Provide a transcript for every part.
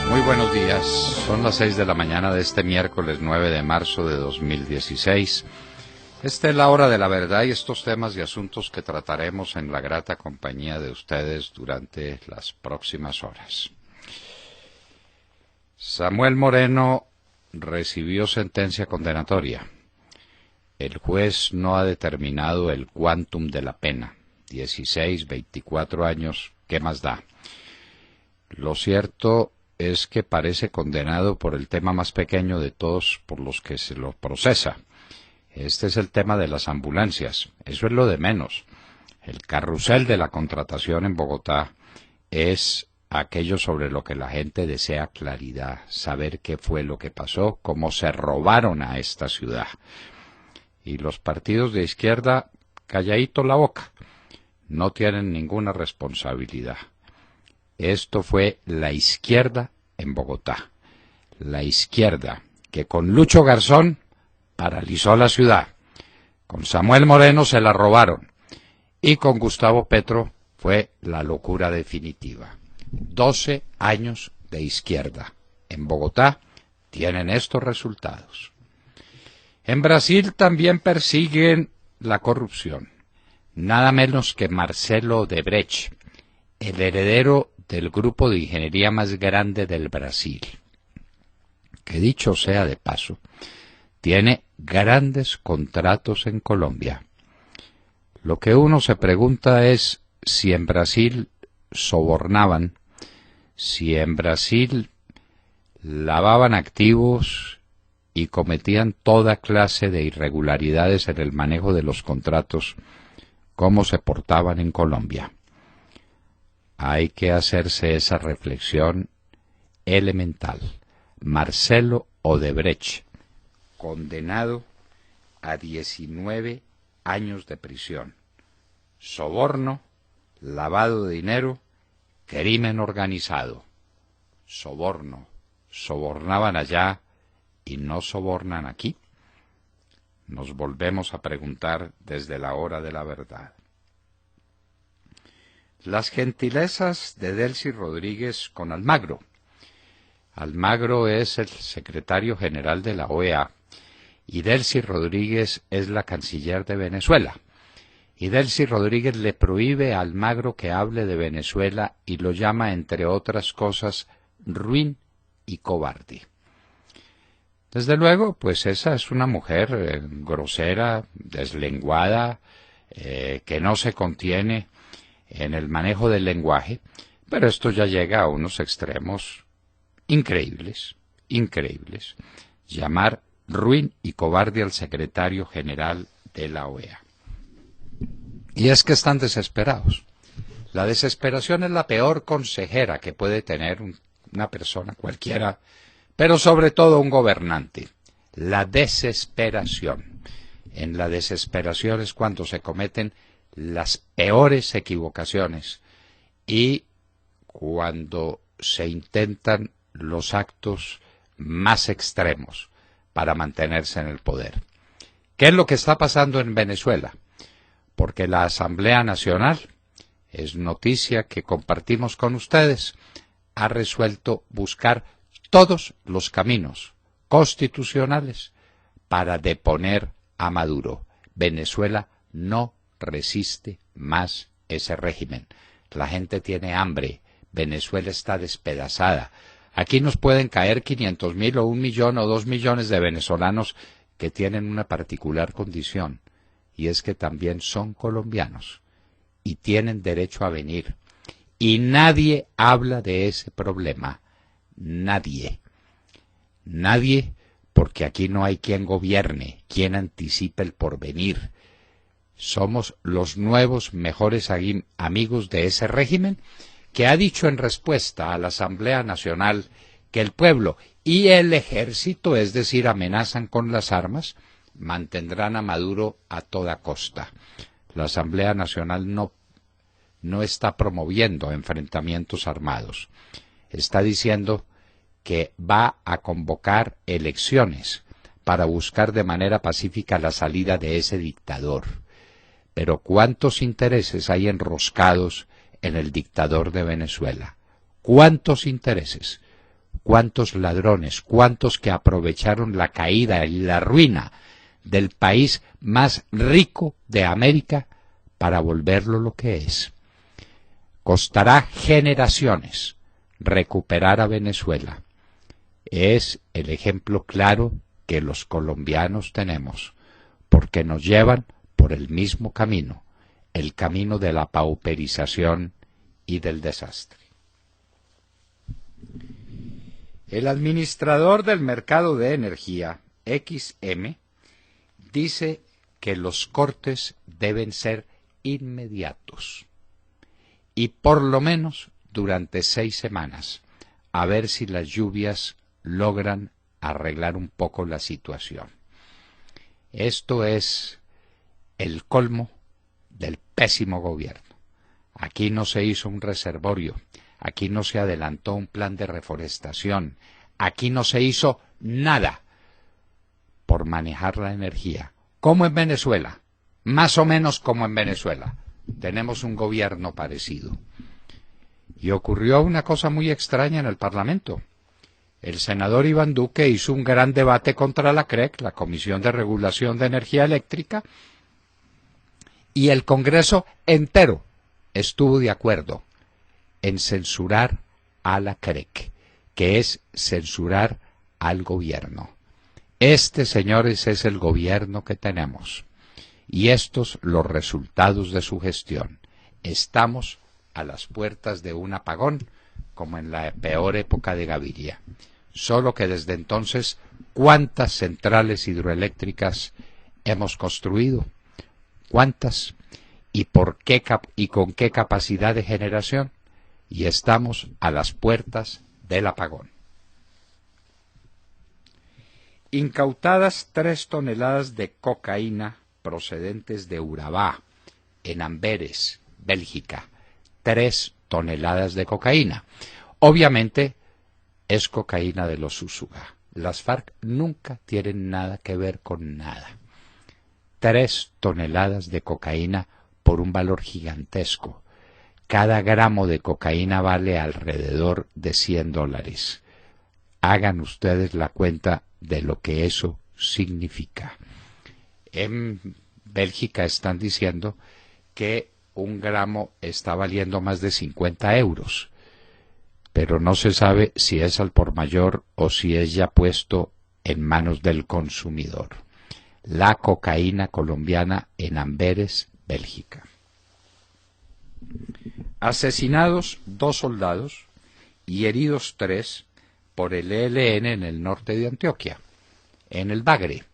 Muy buenos días, son las 6 de la mañana de este miércoles 9 de marzo de 2016. Esta es la hora de la verdad y estos temas y asuntos que trataremos en la grata compañía de ustedes durante las próximas horas. Samuel Moreno recibió sentencia condenatoria. El juez no ha determinado el quantum de la pena, 16, 24 años, ¿qué más da? Lo cierto es que parece condenado por el tema más pequeño de todos por los que se lo procesa. Este es el tema de las ambulancias. Eso es lo de menos. El carrusel de la contratación en Bogotá es aquello sobre lo que la gente desea claridad, saber qué fue lo que pasó, cómo se robaron a esta ciudad. Y los partidos de izquierda, calladito la boca, no tienen ninguna responsabilidad. Esto fue la izquierda en Bogotá. La izquierda que con Lucho Garzón paralizó la ciudad. Con Samuel Moreno se la robaron. Y con Gustavo Petro fue la locura definitiva. 12 años de izquierda en Bogotá tienen estos resultados. En Brasil también persiguen la corrupción. Nada menos que Marcelo Odebrecht, el heredero del grupo de ingeniería más grande del Brasil, que dicho sea de paso, tiene grandes contratos en Colombia. Lo que uno se pregunta es si en Brasil sobornaban, si en Brasil lavaban activos y cometían toda clase de irregularidades en el manejo de los contratos, cómo se portaban en Colombia. Hay que hacerse esa reflexión elemental. Marcelo Odebrecht, condenado a 19 años de prisión. Soborno, lavado de dinero, crimen organizado. Soborno. ¿Sobornaban allá y no sobornan aquí? Nos volvemos a preguntar desde la hora de la verdad. Las gentilezas de Delcy Rodríguez con Almagro. Almagro es el secretario general de la OEA y Delcy Rodríguez es la canciller de Venezuela. Y Delcy Rodríguez le prohíbe a Almagro que hable de Venezuela y lo llama, entre otras cosas, ruin y cobarde. Desde luego, pues esa es una mujer grosera, deslenguada, que no se contiene en el manejo del lenguaje, pero esto ya llega a unos extremos increíbles, increíbles. Llamar ruin y cobarde al secretario general de la OEA. Y es que están desesperados. La desesperación es la peor consejera que puede tener una persona cualquiera, pero sobre todo un gobernante. La desesperación. En la desesperación es cuando se cometen las peores equivocaciones y cuando se intentan los actos más extremos para mantenerse en el poder. ¿Qué es lo que está pasando en Venezuela? Porque la Asamblea Nacional, es noticia que compartimos con ustedes, ha resuelto buscar todos los caminos constitucionales para deponer a Maduro. Venezuela no resiste más ese régimen. La gente tiene hambre. Venezuela está despedazada. Aquí nos pueden caer 500.000 o 1 millón o 2 millones de venezolanos que tienen una particular condición, y es que también son colombianos y tienen derecho a venir. Y nadie habla de ese problema. Nadie. Nadie, porque aquí no hay quien gobierne, quien anticipe el porvenir. Somos los nuevos mejores amigos de ese régimen que ha dicho en respuesta a la Asamblea Nacional que el pueblo y el ejército, es decir, amenazan con las armas, mantendrán a Maduro a toda costa. La Asamblea Nacional no está promoviendo enfrentamientos armados. Está diciendo que va a convocar elecciones para buscar de manera pacífica la salida de ese dictador. Pero ¿cuántos intereses hay enroscados en el dictador de Venezuela? ¿Cuántos intereses? cuántos ladrones, cuántos que aprovecharon la caída y la ruina del país más rico de América para volverlo lo que es. Costará generaciones recuperar a Venezuela. Es el ejemplo claro que los colombianos tenemos, porque nos llevan por el mismo camino, el camino de la pauperización y del desastre. El administrador del mercado de energía, XM, dice que los cortes deben ser inmediatos y por lo menos durante 6 semanas, a ver si las lluvias logran arreglar un poco la situación. Esto es el colmo del pésimo gobierno. Aquí no se hizo un reservorio, aquí no se adelantó un plan de reforestación, aquí no se hizo nada por manejar la energía. Como en Venezuela, más o menos como en Venezuela. Tenemos un gobierno parecido. Y ocurrió una cosa muy extraña en el Parlamento. El senador Iván Duque hizo un gran debate contra la CREC, la Comisión de Regulación de Energía Eléctrica, y el Congreso entero estuvo de acuerdo en censurar a la CREC, que es censurar al gobierno. Este, señores, es el gobierno que tenemos. Y estos los resultados de su gestión. Estamos a las puertas de un apagón, como en la peor época de Gaviria. Solo que desde entonces, ¿cuántas centrales hidroeléctricas hemos construido? ¿Cuántas? ¿Y por qué y con qué capacidad de generación? Y estamos a las puertas del apagón. Incautadas 3 toneladas de cocaína procedentes de Urabá, en Amberes, Bélgica. 3 toneladas de cocaína. Obviamente es cocaína de los Úsuga. Las FARC nunca tienen nada que ver con nada. 3 toneladas de cocaína por un valor gigantesco. Cada gramo de cocaína vale alrededor de $100. Hagan ustedes la cuenta de lo que eso significa. En Bélgica están diciendo que un gramo está valiendo más de 50 euros, pero no se sabe si es al por mayor o si es ya puesto en manos del consumidor. La cocaína colombiana en Amberes, Bélgica. Asesinados 2 soldados y heridos 3 por el ELN en el norte de Antioquia, en el Bagre.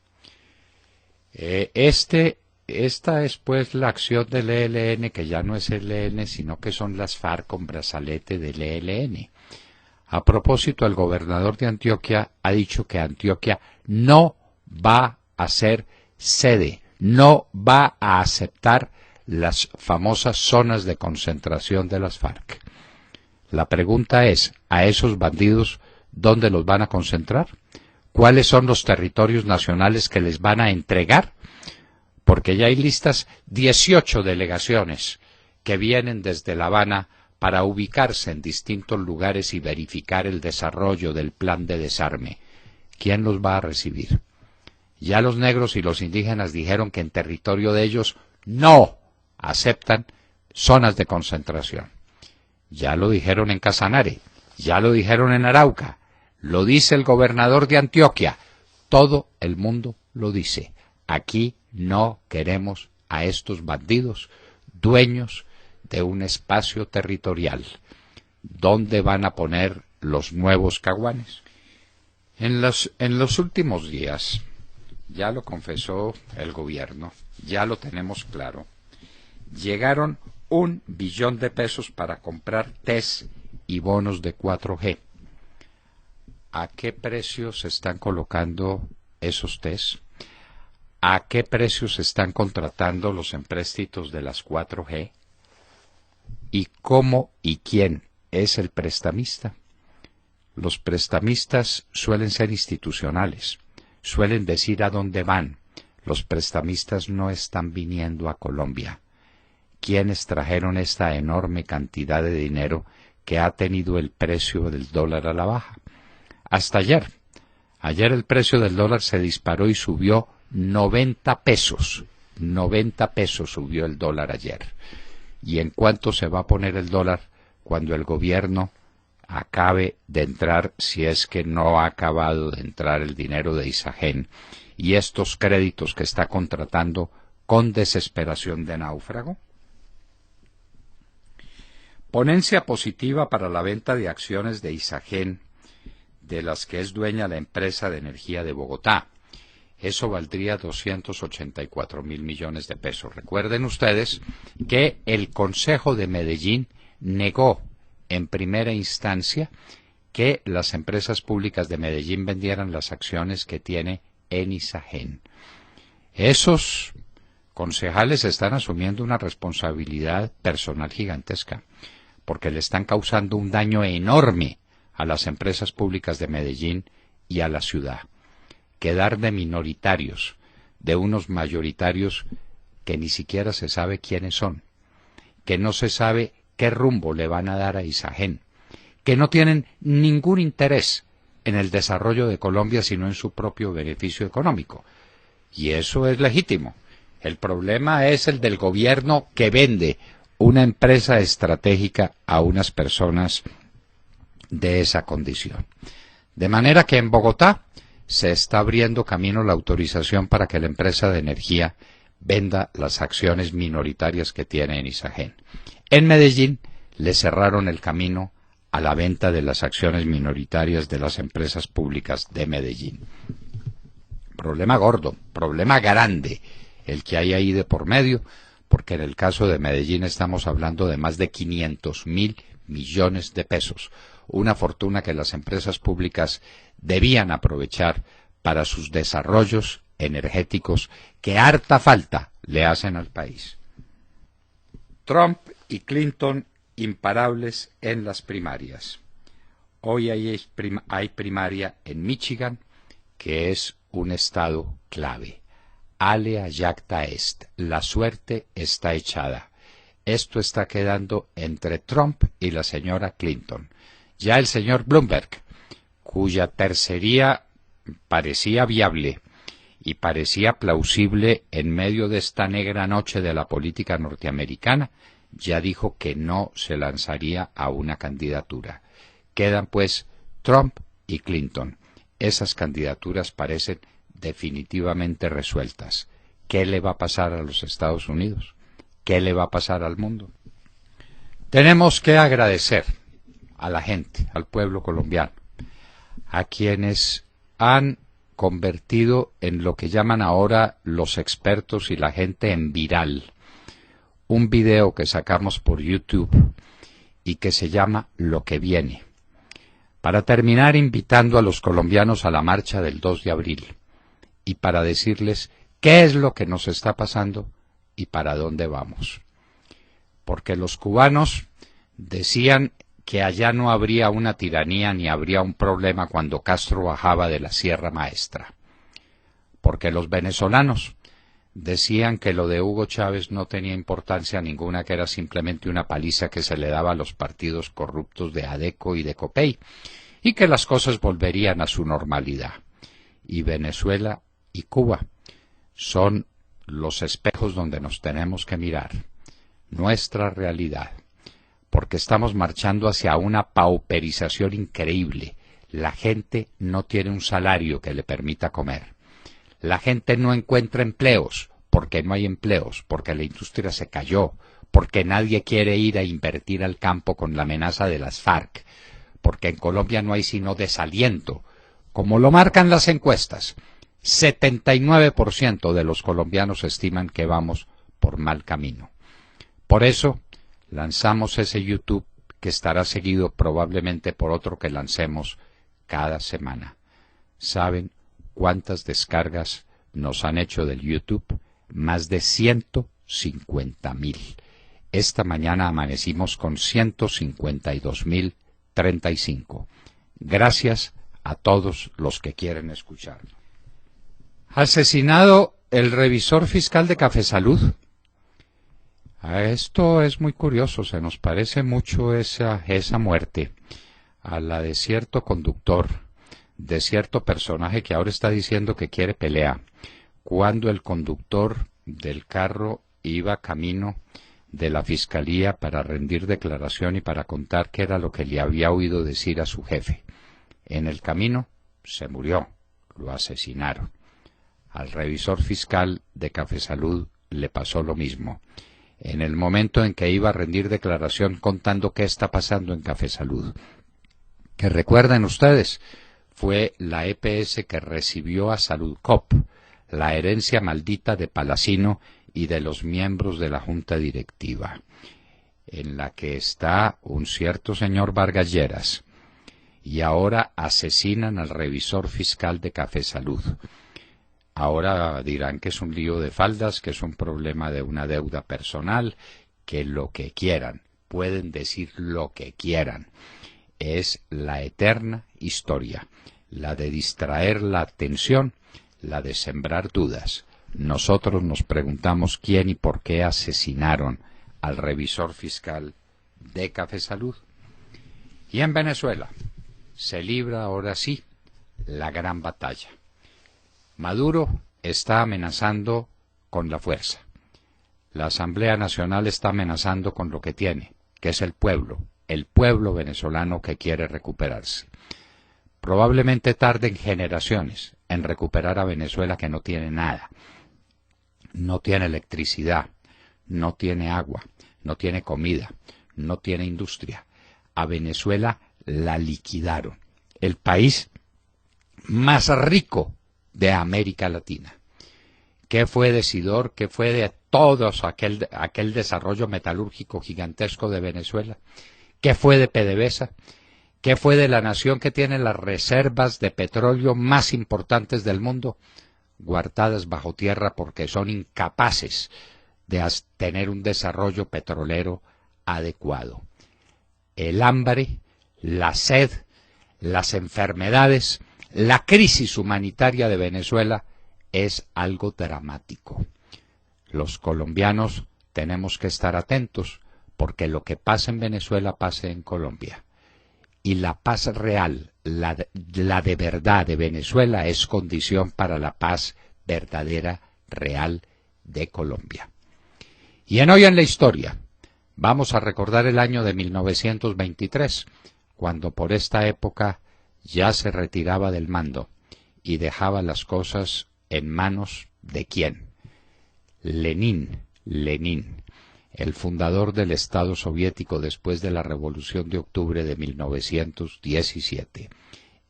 Esta es pues la acción del ELN, que ya no es el ELN, sino que son las FARC con brazalete del ELN. A propósito, el gobernador de Antioquia ha dicho que Antioquia no va a ser sede, no va a aceptar las famosas zonas de concentración de las FARC. La pregunta es, ¿a esos bandidos dónde los van a concentrar? ¿Cuáles son los territorios nacionales que les van a entregar? Porque ya hay listas 18 delegaciones que vienen desde La Habana para ubicarse en distintos lugares y verificar el desarrollo del plan de desarme. ¿Quién los va a recibir? Ya los negros y los indígenas dijeron que en territorio de ellos no aceptan zonas de concentración. Ya lo dijeron en Casanare, ya lo dijeron en Arauca, lo dice el gobernador de Antioquia, todo el mundo lo dice. Aquí no queremos a estos bandidos, dueños de un espacio territorial. ¿Dónde van a poner los nuevos caguanes? En los últimos días, ya lo confesó el gobierno, ya lo tenemos claro, llegaron $1 billón para comprar test y bonos de 4G. ¿A qué precios se están colocando esos test? ¿A qué precios se están contratando los empréstitos de las 4G? ¿Y cómo y quién es el prestamista? Los prestamistas suelen ser institucionales, suelen decir a dónde van. Los prestamistas no están viniendo a Colombia. ¿Quiénes trajeron esta enorme cantidad de dinero que ha tenido el precio del dólar a la baja? hasta ayer. Ayer el precio del dólar se disparó y subió 90 pesos. 90 pesos subió el dólar ayer. ¿Y en cuánto se va a poner el dólar cuando el gobierno acabe de entrar, si es que no ha acabado de entrar el dinero de Isagen y estos créditos que está contratando con desesperación de náufrago? Ponencia positiva para la venta de acciones de Isagen, de las que es dueña la empresa de energía de Bogotá. Eso valdría 284.000 millones de pesos. Recuerden ustedes que el Consejo de Medellín negó en primera instancia que las empresas públicas de Medellín vendieran las acciones que tiene en Isagen. Esos concejales están asumiendo una responsabilidad personal gigantesca, porque le están causando un daño enorme a las empresas públicas de Medellín y a la ciudad. Quedar de minoritarios, de unos mayoritarios que ni siquiera se sabe quiénes son, que no se sabe qué rumbo le van a dar a Isagen, que no tienen ningún interés en el desarrollo de Colombia sino en su propio beneficio económico. Y eso es legítimo. El problema es el del gobierno que vende una empresa estratégica a unas personas de esa condición. De manera que en Bogotá se está abriendo camino la autorización para que la empresa de energía venda las acciones minoritarias que tiene en Isagen. En Medellín le cerraron el camino a la venta de las acciones minoritarias de las empresas públicas de Medellín. Problema gordo, problema grande el que hay ahí de por medio, porque en el caso de Medellín estamos hablando de más de 500.000 millones de pesos, una fortuna que las empresas públicas debían aprovechar para sus desarrollos energéticos que harta falta le hacen al país. Trump y Clinton imparables en las primarias. Hoy hay primaria en Michigan, que es un estado clave. Alea jacta est, la suerte está echada. Esto está quedando entre Trump y la señora Clinton. Ya el señor Bloomberg, cuya tercería parecía viable y parecía plausible en medio de esta negra noche de la política norteamericana, ya dijo que no se lanzaría a una candidatura. Quedan pues Trump y Clinton. Esas candidaturas parecen definitivamente resueltas. ¿Qué le va a pasar a los Estados Unidos? ¿Qué le va a pasar al mundo? Tenemos que agradecer a la gente, al pueblo colombiano, a quienes han convertido en lo que llaman ahora los expertos y la gente en viral un video que sacamos por YouTube y que se llama Lo que viene. Para terminar, invitando a los colombianos a la marcha del 2 de abril y para decirles qué es lo que nos está pasando y para dónde vamos. Porque los cubanos decían que allá no habría una tiranía ni habría un problema cuando Castro bajaba de la Sierra Maestra. Porque los venezolanos decían que lo de Hugo Chávez no tenía importancia ninguna, que era simplemente una paliza que se le daba a los partidos corruptos de ADECO y de COPEI, y que las cosas volverían a su normalidad. Y Venezuela y Cuba son los espejos donde nos tenemos que mirar, nuestra realidad, porque estamos marchando hacia una pauperización increíble. La gente no tiene un salario que le permita comer. La gente no encuentra empleos, porque no hay empleos, porque la industria se cayó, porque nadie quiere ir a invertir al campo con la amenaza de las FARC, porque en Colombia no hay sino desaliento, como lo marcan las encuestas. 79% de los colombianos estiman que vamos por mal camino. Por eso lanzamos ese YouTube, que estará seguido probablemente por otro que lancemos cada semana. ¿Saben cuántas descargas nos han hecho del YouTube? Más de 150.000. Esta mañana amanecimos con 152.035. Gracias a todos los que quieren escucharnos. Asesinado el revisor fiscal de Cafesalud. Esto es muy curioso, se nos parece mucho esa muerte a la de cierto conductor de cierto personaje que ahora está diciendo que quiere pelea, cuando el conductor del carro iba camino de la fiscalía para rendir declaración y para contar qué era lo que le había oído decir a su jefe. En el camino se murió, lo asesinaron. Al revisor fiscal de Café Salud le pasó lo mismo. En el momento en que iba a rendir declaración contando qué está pasando en Café Salud, que recuerden ustedes, fue la EPS que recibió a Saludcop, la herencia maldita de Palacino y de los miembros de la junta directiva, en la que está un cierto señor Vargas Lleras, y ahora asesinan al revisor fiscal de Café Salud. Ahora dirán que es un lío de faldas, que es un problema de una deuda personal, que lo que quieran, pueden decir lo que quieran. Es la eterna historia, la de distraer la atención, la de sembrar dudas. Nosotros nos preguntamos quién y por qué asesinaron al revisor fiscal de Café Salud. Y en Venezuela se libra ahora sí la gran batalla. Maduro está amenazando con la fuerza. La Asamblea Nacional está amenazando con lo que tiene, que es el pueblo venezolano que quiere recuperarse. Probablemente tarden generaciones en recuperar a Venezuela, que no tiene nada. No tiene electricidad, no tiene agua, no tiene comida, no tiene industria. A Venezuela la liquidaron. El país más rico de América Latina. ¿Qué fue de Sidor? ¿Qué fue de todos aquel desarrollo metalúrgico gigantesco de Venezuela? ¿Qué fue de PDVSA? ¿Qué fue de la nación que tiene las reservas de petróleo más importantes del mundo guardadas bajo tierra porque son incapaces de tener un desarrollo petrolero adecuado? El hambre, la sed, las enfermedades, la crisis humanitaria de Venezuela es algo dramático. Los colombianos tenemos que estar atentos porque lo que pasa en Venezuela pasa en Colombia. Y la paz real, la de verdad de Venezuela es condición para la paz verdadera, real de Colombia. Y en Hoy en la Historia vamos a recordar el año de 1923, cuando por esta época ya se retiraba del mando y dejaba las cosas en manos de ¿quién? Lenin, el fundador del Estado soviético después de la Revolución de Octubre de 1917.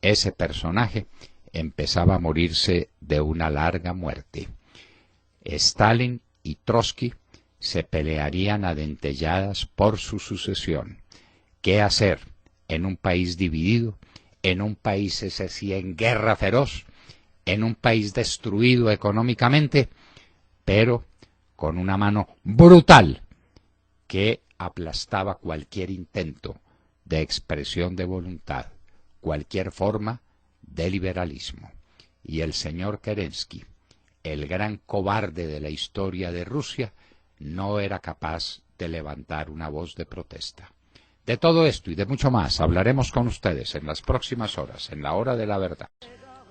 Ese personaje empezaba a morirse de una larga muerte. Stalin y Trotsky se pelearían a dentelladas por su sucesión. ¿Qué hacer en un país dividido, en un país ese sí en guerra feroz, en un país destruido económicamente, pero con una mano brutal que aplastaba cualquier intento de expresión de voluntad, cualquier forma de liberalismo? Y el señor Kerensky, el gran cobarde de la historia de Rusia, no era capaz de levantar una voz de protesta. De todo esto y de mucho más hablaremos con ustedes en las próximas horas, en la hora de la verdad.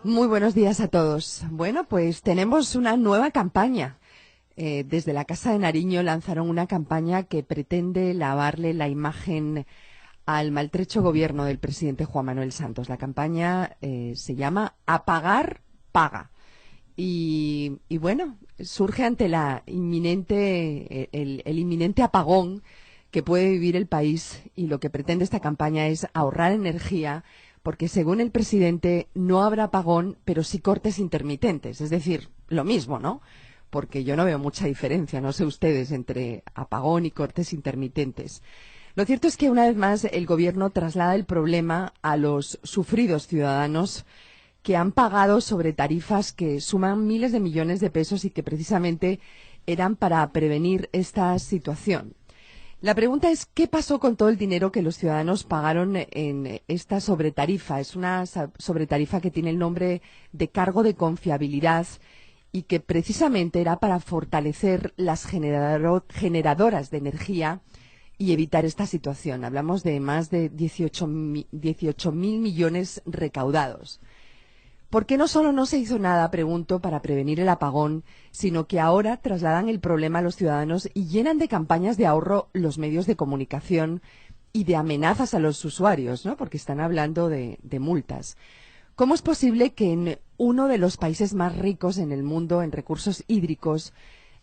Muy buenos días a todos. Bueno, pues tenemos una nueva campaña. Desde la Casa de Nariño lanzaron una campaña que pretende lavarle la imagen al maltrecho gobierno del presidente Juan Manuel Santos. La campaña se llama Apagar Paga. Y bueno, surge ante el inminente apagón que puede vivir el país, y lo que pretende esta campaña es ahorrar energía, porque según el presidente no habrá apagón, pero sí cortes intermitentes, es decir, lo mismo, ¿no? Porque yo no veo mucha diferencia, no sé ustedes, entre apagón y cortes intermitentes. Lo cierto es que una vez más el gobierno traslada el problema a los sufridos ciudadanos que han pagado sobre tarifas que suman miles de millones de pesos y que precisamente eran para prevenir esta situación. La pregunta es, ¿qué pasó con todo el dinero que los ciudadanos pagaron en esta sobretarifa? Es una sobretarifa que tiene el nombre de cargo de confiabilidad y que precisamente era para fortalecer las generadoras de energía y evitar esta situación. Hablamos de más de 18.000 millones recaudados. ¿Por qué no solo no se hizo nada, pregunto, para prevenir el apagón, sino que ahora trasladan el problema a los ciudadanos y llenan de campañas de ahorro los medios de comunicación y de amenazas a los usuarios, ¿no? Porque están hablando de multas. ¿Cómo es posible que en uno de los países más ricos en el mundo en recursos hídricos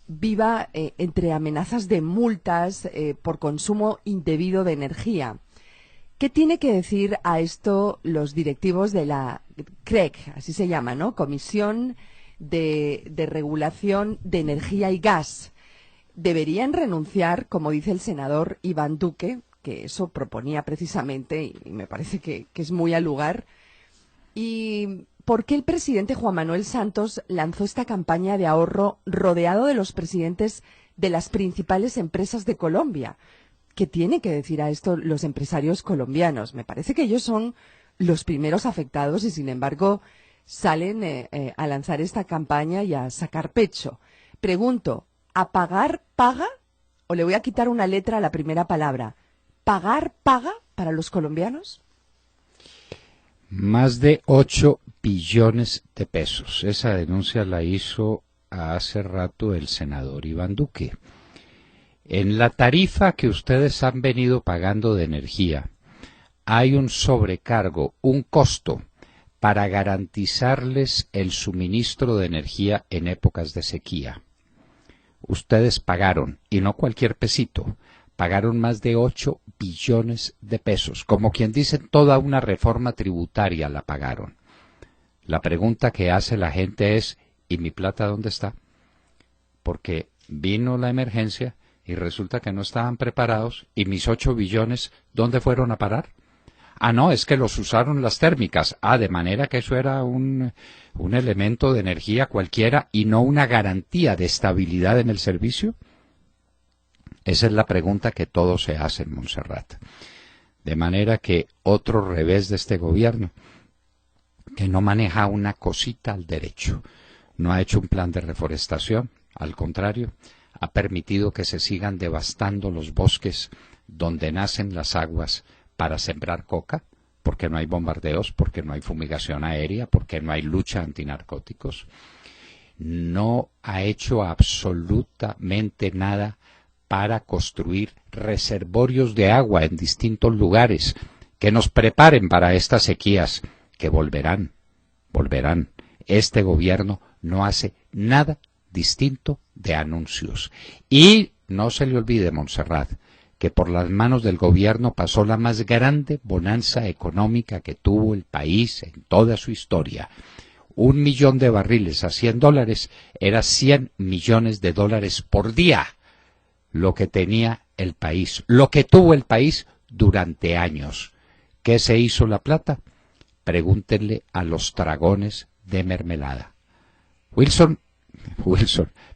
viva entre amenazas de multas por consumo indebido de energía? ¿Qué tiene que decir a esto los directivos de la CREG, así se llama, ¿no? Comisión de Regulación de Energía y Gas? ¿Deberían renunciar, como dice el senador Iván Duque, que eso proponía precisamente, y me parece que es muy al lugar? ¿Y por qué el presidente Juan Manuel Santos lanzó esta campaña de ahorro rodeado de los presidentes de las principales empresas de Colombia? ¿Qué tiene que decir a esto los empresarios colombianos? Me parece que ellos son los primeros afectados y, sin embargo, salen a lanzar esta campaña y a sacar pecho. Pregunto, ¿a pagar paga? ¿O le voy a quitar una letra a la primera palabra? ¿Pagar paga para los colombianos? Más de 8 billones de pesos. Esa denuncia la hizo hace rato el senador Iván Duque. En la tarifa que ustedes han venido pagando de energía, hay un sobrecargo, un costo para garantizarles el suministro de energía en épocas de sequía. Ustedes pagaron, y no cualquier pesito, pagaron más de 8 billones de pesos. Como quien dice, toda una reforma tributaria la pagaron. La pregunta que hace la gente es, ¿y mi plata dónde está? Porque vino la emergencia y resulta que no estaban preparados, y mis 8 billones, ¿dónde fueron a parar? Ah, no, es que los usaron las térmicas. Ah, de manera que eso era un elemento de energía cualquiera y no una garantía de estabilidad en el servicio. Esa es la pregunta que todos se hacen, Montserrat. De manera que otro revés de este gobierno, que no maneja una cosita al derecho, no ha hecho un plan de reforestación, al contrario, ha permitido que se sigan devastando los bosques donde nacen las aguas para sembrar coca, porque no hay bombardeos, porque no hay fumigación aérea, porque no hay lucha antinarcóticos. No ha hecho absolutamente nada para construir reservorios de agua en distintos lugares que nos preparen para estas sequías que volverán. Este gobierno no hace nada distinto de anuncios. Y no se le olvide, Montserrat, que por las manos del gobierno pasó la más grande bonanza económica que tuvo el país en toda su historia. 1 millón de barriles a $100 era 100 millones de dólares por día, lo que tenía el país, lo que tuvo el país durante años. ¿Qué se hizo la plata? Pregúntenle a los dragones de mermelada. Wilson,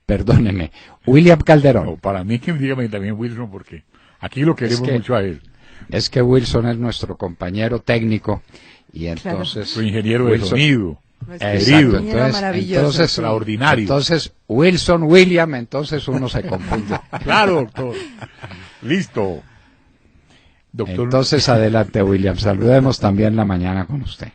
perdóneme, William Calderón. No, para mí que dígame también Wilson, porque aquí lo queremos mucho a él. Es que Wilson es nuestro compañero técnico y entonces... Su ingeniero de sonido. Exacto, entonces extraordinario. Entonces, William, entonces uno se confunde. Claro, doctor. Listo. Doctor, entonces, adelante, William. Saludemos también la mañana con usted.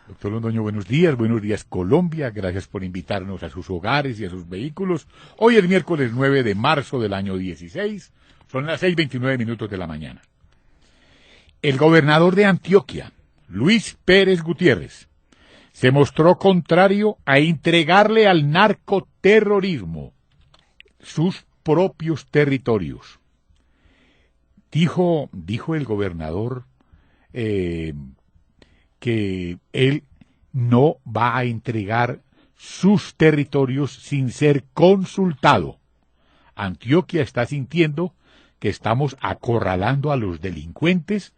Doctor Londoño, buenos días Colombia. Gracias por invitarnos a sus hogares y a sus vehículos. Hoy es miércoles 9 de marzo del año 16. Son las 6:29 de la mañana. El gobernador de Antioquia, Luis Pérez Gutiérrez, se mostró contrario a entregarle al narcoterrorismo sus propios territorios. Dijo el gobernador que él no va a entregar sus territorios sin ser consultado. Antioquia está sintiendo que estamos acorralando a los delincuentes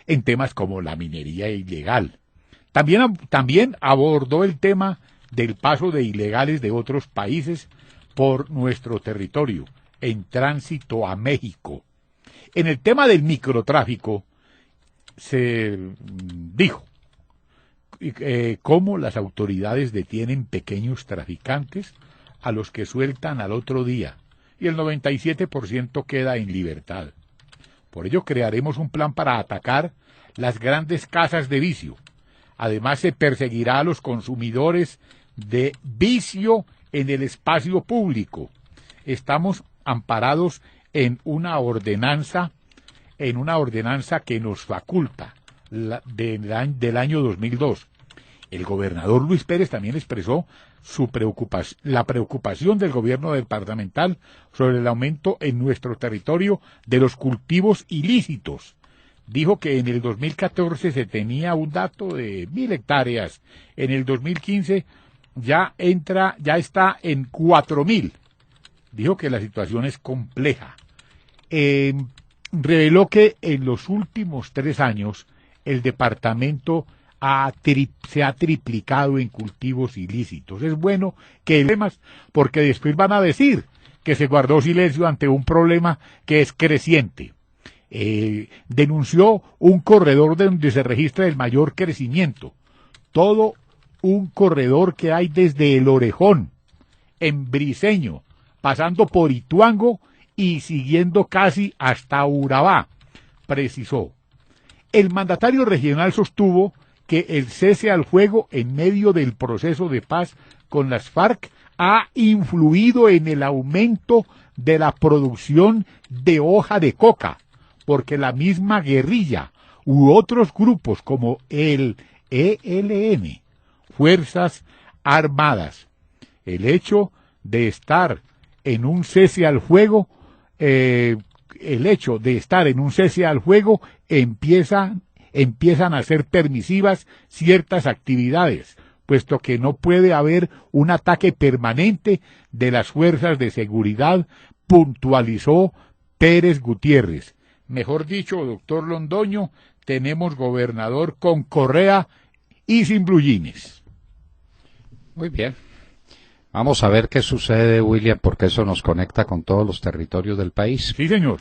en temas como la minería ilegal. También abordó el tema del paso de ilegales de otros países por nuestro territorio, en tránsito a México. En el tema del microtráfico, se dijo cómo las autoridades detienen pequeños traficantes a los que sueltan al otro día, y el 97% queda en libertad. Por ello crearemos un plan para atacar las grandes casas de vicio, Además, se perseguirá a los consumidores de vicio en el espacio público. Estamos amparados en una ordenanza que nos faculta del año 2002. El gobernador Luis Pérez también expresó la preocupación del gobierno departamental sobre el aumento en nuestro territorio de los cultivos ilícitos. Dijo que en el 2014 se tenía un dato de 1.000 hectáreas, en el 2015 ya está en 4.000. Dijo que la situación es compleja. Reveló que en los últimos 3 años el departamento se ha triplicado en cultivos ilícitos. Es bueno que temas, porque después van a decir que se guardó silencio ante un problema que es creciente. Denunció un corredor donde se registra el mayor crecimiento. Todo un corredor que hay desde El Orejón, en Briceño, pasando por Ituango y siguiendo casi hasta Urabá, precisó. El mandatario regional sostuvo que el cese al fuego en medio del proceso de paz con las FARC ha influido en el aumento de la producción de hoja de coca, porque la misma guerrilla u otros grupos como el ELN, Fuerzas Armadas, el hecho de estar en un cese al fuego, empiezan a ser permisivas ciertas actividades, puesto que no puede haber un ataque permanente de las fuerzas de seguridad, puntualizó Pérez Gutiérrez. Mejor dicho, doctor Londoño, tenemos gobernador con correa y sin bluyines. Muy bien. Vamos a ver qué sucede, William, porque eso nos conecta con todos los territorios del país. Sí, señor.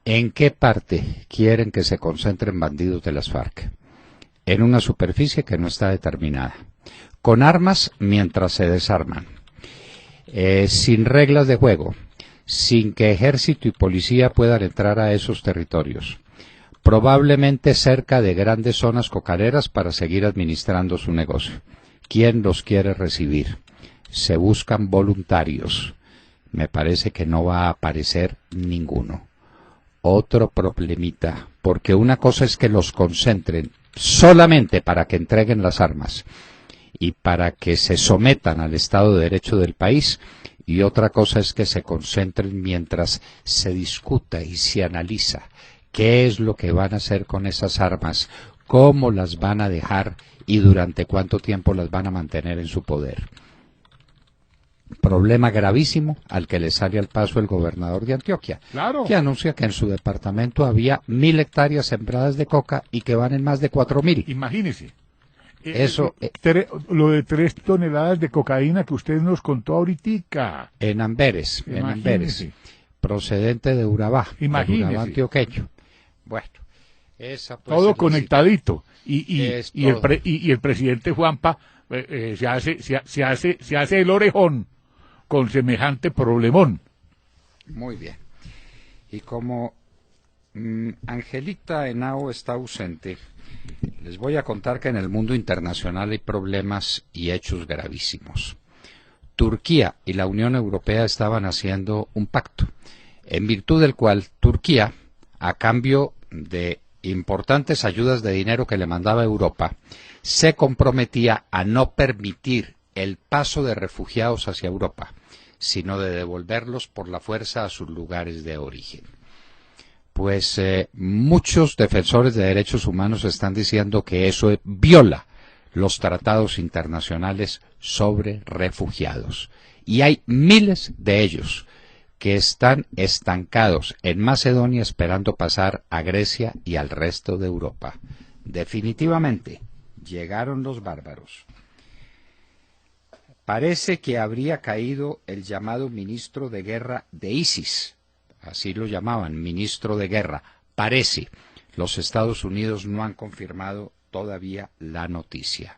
¿En qué parte quieren que se concentren bandidos de las FARC? En una superficie que no está determinada, con armas mientras se desarman, sin reglas de juego, sin que ejército y policía puedan entrar a esos territorios, probablemente cerca de grandes zonas cocaneras para seguir administrando su negocio. ¿Quién los quiere recibir? Se buscan voluntarios. Me parece que no va a aparecer ninguno. Otro problemita, porque una cosa es que los concentren solamente para que entreguen las armas y para que se sometan al Estado de Derecho del país, y otra cosa es que se concentren mientras se discuta y se analiza qué es lo que van a hacer con esas armas, cómo las van a dejar y durante cuánto tiempo las van a mantener en su poder. Problema gravísimo al que le sale al paso el gobernador de Antioquia, Claro. que anuncia que en su departamento había 1.000 hectáreas sembradas de coca y que van en más de 4.000. Imagínese. Eso, Lo de 3 toneladas de cocaína que usted nos contó ahorita. en Amberes, procedente de Urabá, Imagínese. Urabá antioqueño. Bueno, esa puede Todo ser la conectadito. Y todo. el presidente Juanpa se hace el orejón con semejante problemón. Muy bien. Y como Angelita Henao está ausente, les voy a contar que en el mundo internacional hay problemas y hechos gravísimos. Turquía y la Unión Europea estaban haciendo un pacto, en virtud del cual Turquía, a cambio de importantes ayudas de dinero que le mandaba Europa, se comprometía a no permitir el paso de refugiados hacia Europa, sino de devolverlos por la fuerza a sus lugares de origen. Pues muchos defensores de derechos humanos están diciendo que eso viola los tratados internacionales sobre refugiados. Y hay miles de ellos que están estancados en Macedonia esperando pasar a Grecia y al resto de Europa. Definitivamente, llegaron los bárbaros. Parece que habría caído el llamado ministro de guerra de ISIS. Así lo llamaban, ministro de guerra. Parece. Los Estados Unidos no han confirmado todavía la noticia.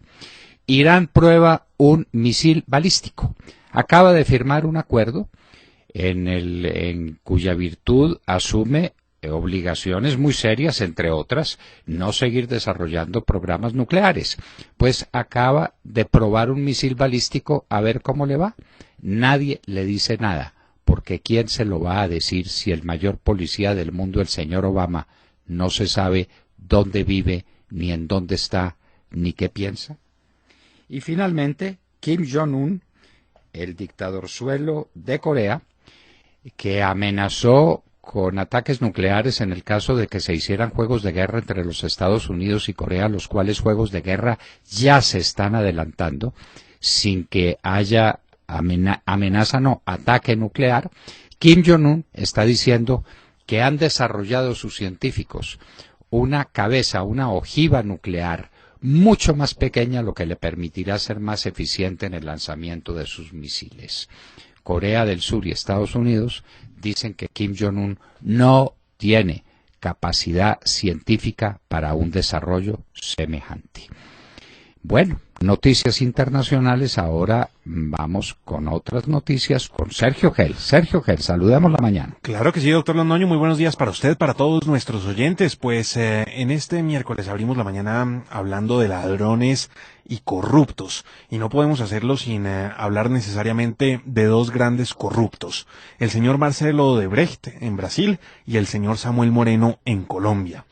Irán prueba un misil balístico. Acaba de firmar un acuerdo en cuya virtud asume obligaciones muy serias, entre otras, no seguir desarrollando programas nucleares. Pues acaba de probar un misil balístico, a ver cómo le va. Nadie le dice nada, porque ¿quién se lo va a decir si el mayor policía del mundo, el señor Obama, no se sabe dónde vive, ni en dónde está, ni qué piensa? Y finalmente, Kim Jong-un, el dictadorzuelo de Corea, que amenazó con ataques nucleares en el caso de que se hicieran juegos de guerra entre los Estados Unidos y Corea, los cuales juegos de guerra ya se están adelantando sin que haya ataque nuclear. Kim Jong-un está diciendo que han desarrollado sus científicos una cabeza, una ojiva nuclear mucho más pequeña, lo que le permitirá ser más eficiente en el lanzamiento de sus misiles. Corea del Sur y Estados Unidos dicen que Kim Jong-un no tiene capacidad científica para un desarrollo semejante. Bueno, noticias internacionales, ahora vamos con otras noticias con Sergio Gel. Sergio Gel, saludemos la mañana. Claro que sí, doctor Londoño, muy buenos días para usted, para todos nuestros oyentes. Pues en este miércoles abrimos la mañana hablando de ladrones y corruptos, y no podemos hacerlo sin hablar necesariamente de dos grandes corruptos, el señor Marcelo Odebrecht en Brasil y el señor Samuel Moreno en Colombia.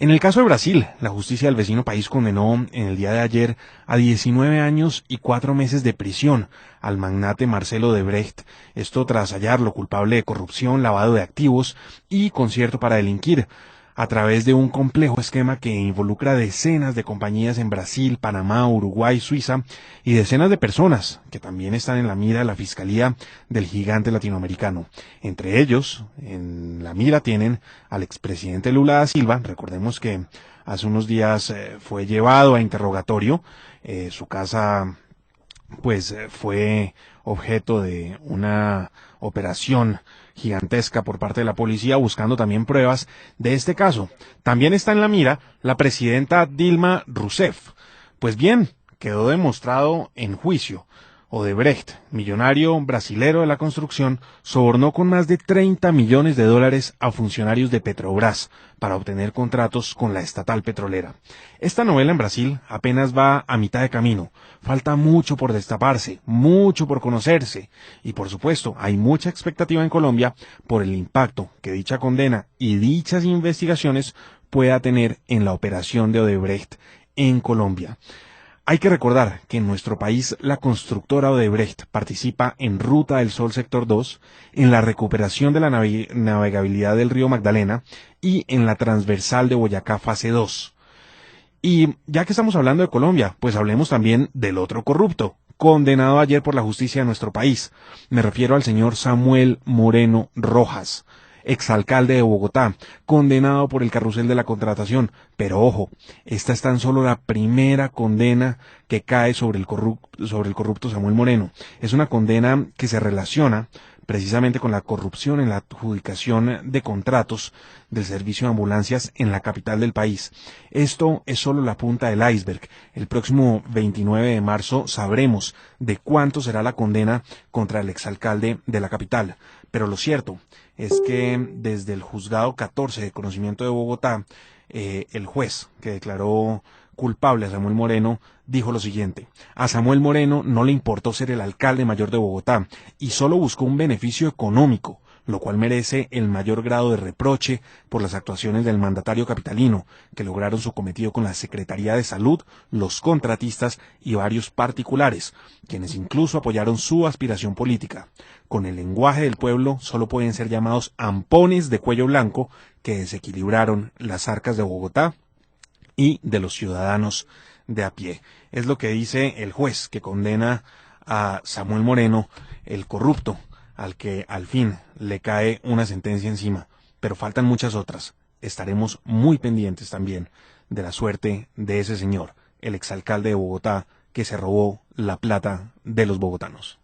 En el caso de Brasil, la justicia del vecino país condenó en el día de ayer a 19 años y 4 meses de prisión al magnate Marcelo Odebrecht, esto tras hallarlo culpable de corrupción, lavado de activos y concierto para delinquir, a través de un complejo esquema que involucra decenas de compañías en Brasil, Panamá, Uruguay, Suiza y decenas de personas que también están en la mira de la Fiscalía del gigante latinoamericano. Entre ellos, en la mira tienen al expresidente Lula da Silva. Recordemos que hace unos días fue llevado a interrogatorio, su casa pues fue objeto de una operación gigantesca por parte de la policía buscando también pruebas de este caso. También está en la mira la presidenta Dilma Rousseff. Pues bien, quedó demostrado en juicio. Odebrecht, millonario brasilero de la construcción, sobornó con más de 30 millones de dólares a funcionarios de Petrobras para obtener contratos con la estatal petrolera. Esta novela en Brasil apenas va a mitad de camino. Falta mucho por destaparse, mucho por conocerse. Y por supuesto, hay mucha expectativa en Colombia por el impacto que dicha condena y dichas investigaciones pueda tener en la operación de Odebrecht en Colombia. Hay que recordar que en nuestro país la constructora Odebrecht participa en Ruta del Sol Sector 2, en la recuperación de la navegabilidad del río Magdalena y en la transversal de Boyacá fase 2. Y ya que estamos hablando de Colombia, pues hablemos también del otro corrupto, condenado ayer por la justicia de nuestro país. Me refiero al señor Samuel Moreno Rojas, exalcalde de Bogotá, condenado por el carrusel de la contratación. Pero ojo, esta es tan solo la primera condena que cae sobre el corrupto Samuel Moreno. Es una condena que se relaciona precisamente con la corrupción en la adjudicación de contratos del servicio de ambulancias en la capital del país. Esto es solo la punta del iceberg. El próximo 29 de marzo sabremos de cuánto será la condena contra el exalcalde de la capital. Pero lo cierto es que desde el juzgado 14 de conocimiento de Bogotá, el juez que declaró culpable a Samuel Moreno dijo lo siguiente: a Samuel Moreno no le importó ser el alcalde mayor de Bogotá y solo buscó un beneficio económico, lo cual merece el mayor grado de reproche por las actuaciones del mandatario capitalino, que lograron su cometido con la Secretaría de Salud, los contratistas y varios particulares, quienes incluso apoyaron su aspiración política. Con el lenguaje del pueblo solo pueden ser llamados ampones de cuello blanco que desequilibraron las arcas de Bogotá y de los ciudadanos de a pie. Es lo que dice el juez que condena a Samuel Moreno, el corrupto, al que al fin le cae una sentencia encima. Pero faltan muchas otras. Estaremos muy pendientes también de la suerte de ese señor, el exalcalde de Bogotá, que se robó la plata de los bogotanos.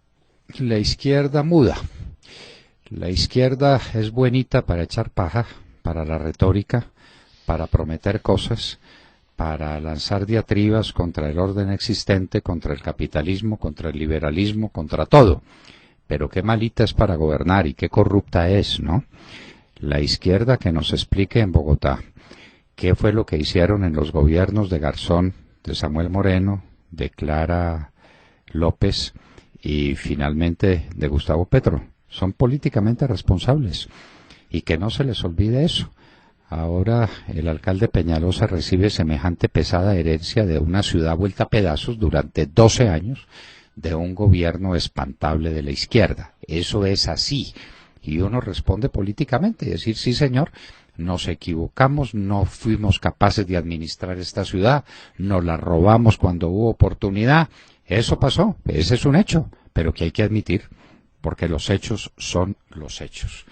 La izquierda muda. La izquierda es buenita para echar paja, para la retórica, para prometer cosas, para lanzar diatribas contra el orden existente, contra el capitalismo, contra el liberalismo, contra todo. Pero qué malita es para gobernar y qué corrupta es, ¿no? La izquierda que nos explique en Bogotá qué fue lo que hicieron en los gobiernos de Garzón, de Samuel Moreno, de Clara López y finalmente de Gustavo Petro. Son políticamente responsables y que no se les olvide eso. Ahora el alcalde Peñalosa recibe semejante pesada herencia de una ciudad vuelta a pedazos durante 12 años de un gobierno espantable de la izquierda. Eso es así. Y uno responde políticamente y decir, sí señor, nos equivocamos, no fuimos capaces de administrar esta ciudad, nos la robamos cuando hubo oportunidad. Eso pasó, ese es un hecho, pero que hay que admitir, porque los hechos son los hechos.